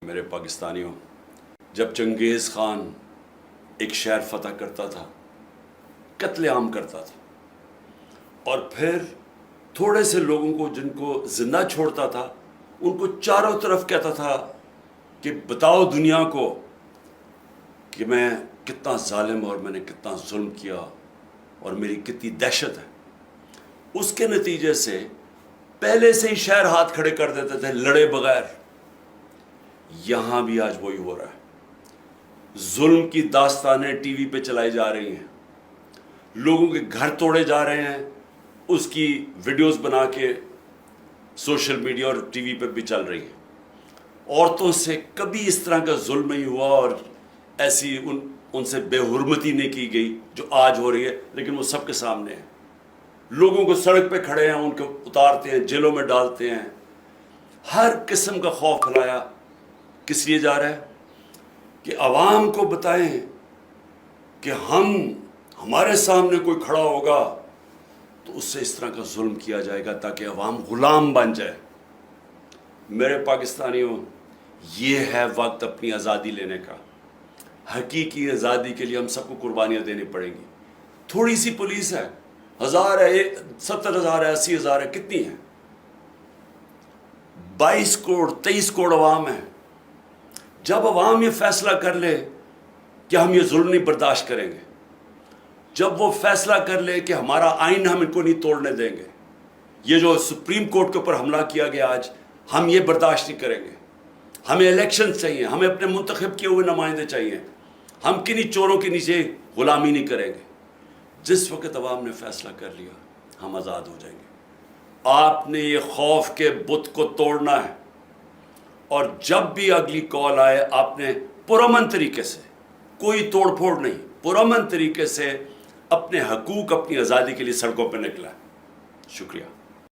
میرے پاکستانیوں، جب چنگیز خان ایک شہر فتح کرتا تھا، قتل عام کرتا تھا، اور پھر تھوڑے سے لوگوں کو جن کو زندہ چھوڑتا تھا ان کو چاروں طرف کہتا تھا کہ بتاؤ دنیا کو کہ میں کتنا ظالم اور میں نے کتنا ظلم کیا اور میری کتنی دہشت ہے۔ اس کے نتیجے سے پہلے سے ہی شہر ہاتھ کھڑے کر دیتے تھے لڑے بغیر۔ یہاں بھی آج وہی ہو رہا ہے، ظلم کی داستانیں ٹی وی پہ چلائی جا رہی ہیں، لوگوں کے گھر توڑے جا رہے ہیں، اس کی ویڈیوز بنا کے سوشل میڈیا اور ٹی وی پہ بھی چل رہی ہیں۔ عورتوں سے کبھی اس طرح کا ظلم نہیں ہوا اور ایسی ان سے بے حرمتی نہیں کی گئی جو آج ہو رہی ہے، لیکن وہ سب کے سامنے ہے۔ لوگوں کو سڑک پہ کھڑے ہیں، ان کو اتارتے ہیں، جیلوں میں ڈالتے ہیں، ہر قسم کا خوف پھیلایا۔ کس لیے جا رہا ہے؟ کہ عوام کو بتائیں کہ ہمارے سامنے کوئی کھڑا ہوگا تو اس سے اس طرح کا ظلم کیا جائے گا تاکہ عوام غلام بن جائے۔ میرے پاکستانیوں، یہ ہے وقت اپنی آزادی لینے کا۔ حقیقی آزادی کے لیے ہم سب کو قربانیاں دینی پڑیں گی۔ تھوڑی سی پولیس ہے، 1000 ہے، 70,000 ہے، 80,000 ہے، کتنی ہے؟ 22 کروڑ 23 کروڑ عوام ہے۔ جب عوام یہ فیصلہ کر لے کہ ہم یہ ظلم نہیں برداشت کریں گے، جب وہ فیصلہ کر لے کہ ہمارا آئین ہم ان کو نہیں توڑنے دیں گے، یہ جو سپریم کورٹ کے اوپر حملہ کیا گیا آج، ہم یہ برداشت نہیں کریں گے۔ ہمیں الیکشن چاہیے، ہمیں اپنے منتخب کیے ہوئے نمائندے چاہیے، ہم کنہیں چوروں کے نیچے غلامی نہیں کریں گے۔ جس وقت عوام نے فیصلہ کر لیا، ہم آزاد ہو جائیں گے۔ آپ نے یہ خوف کے بت کو توڑنا ہے، اور جب بھی اگلی کال آئے آپ نے پرامن طریقے سے، کوئی توڑ پھوڑ نہیں، پرامن طریقے سے اپنے حقوق، اپنی آزادی کے لیے سڑکوں پہ نکلا ہے۔ شکریہ۔